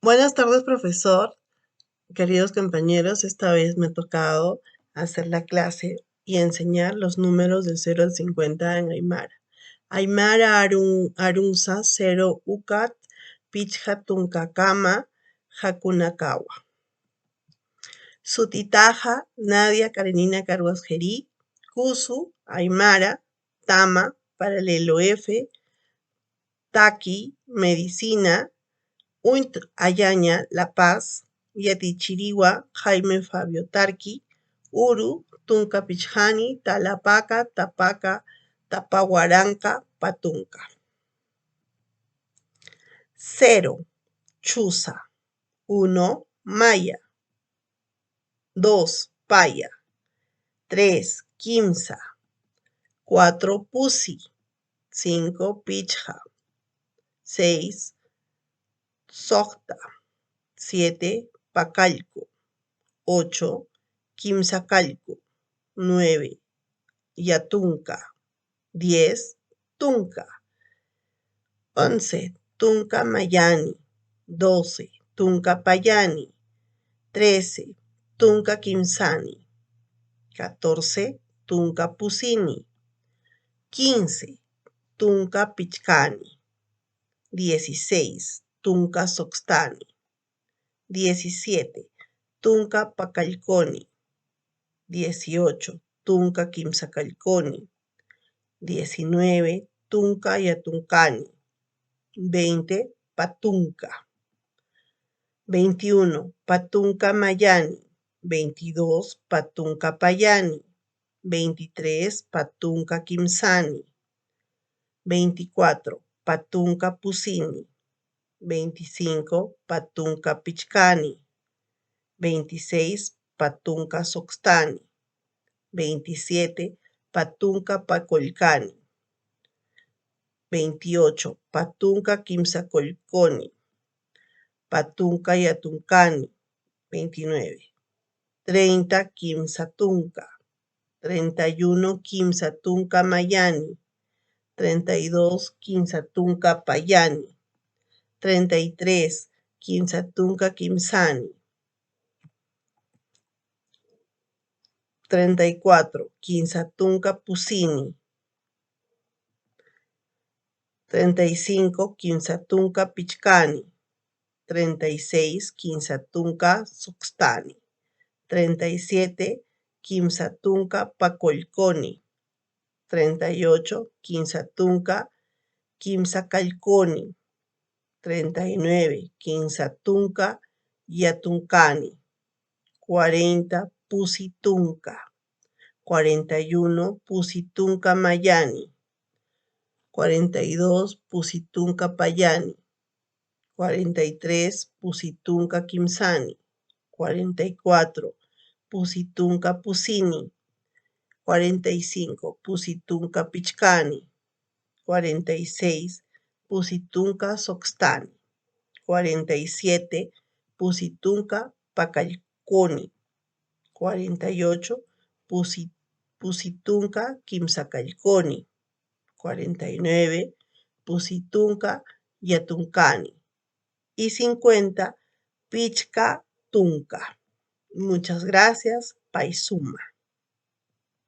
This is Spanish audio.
Buenas tardes, profesor. Queridos compañeros, esta vez me ha tocado hacer la clase y enseñar los números del 0 al 50 en Aymara. Aymara Arunza 0 Ucat Pichha Tuncacama Jacunacagua. Sutitaja Nadia Karenina Carguasgerí Cusu Aymara Tama Paralelo F Taqui Medicina Uint Ayaña La Paz Yatichiriwa Jaime Fabio Tarqui Uru Tunca Pichani Talapaca Tapaca Tapahuaranca Patunca. 0 Chuza 1 Maya 2 Paya 3 Quimsa 4 Pusi 5 Pichja 6 Socta 7 Pacalco 8 Quimsacalco 9 Yatunca 10 Tunca 11 Tunca Mayani 12 Tunca Payani 13 Tunca Quimsani 14 Tunca Pusini 15 Tunca Pichcani 16 Tunca Soxtani 17 Tunca Pacalconi 18 Tunca Quimsacalconi 19 Tunca Yatuncani 20 Patunca 21 Patunca Mayani 22 Patunca Payani 23 Patunca Quimsani 24 Patunca Pusini 25 Patunca Pichcani 26 Patunca Soxtani 27 Patunca Pacolcani 28 Patunca Quimsacolconi Patunca Yatuncani 29 30 Quimsatunca 31 Quimsatunca Mayani 32 Quimsatunca Payani 33 Quimsatunca Quimsani 34 Quimsatunca Pusini 35 Quimsatunca Pichcani 36 Quimsatunca Soxtani 37 Quimsatunca Pacolconi 38 Quimsatunca Quimsacalconi 39 Quimsatunca Yatuncani 40 Pusitunca 41 Pusitunca Mayani 42 Pusitunca Payani 43 Pusitunca Quimsani 44 Pusitunca Pusini 45 Pusitunca Pichcani 46 Pusitunca Soxtani 47 Pusitunca Pacalconi 48 Pusitunca Quimsacalconi 49 Pusitunca Yatuncani y 50 Pichca Tunca. Muchas gracias, Paisuma.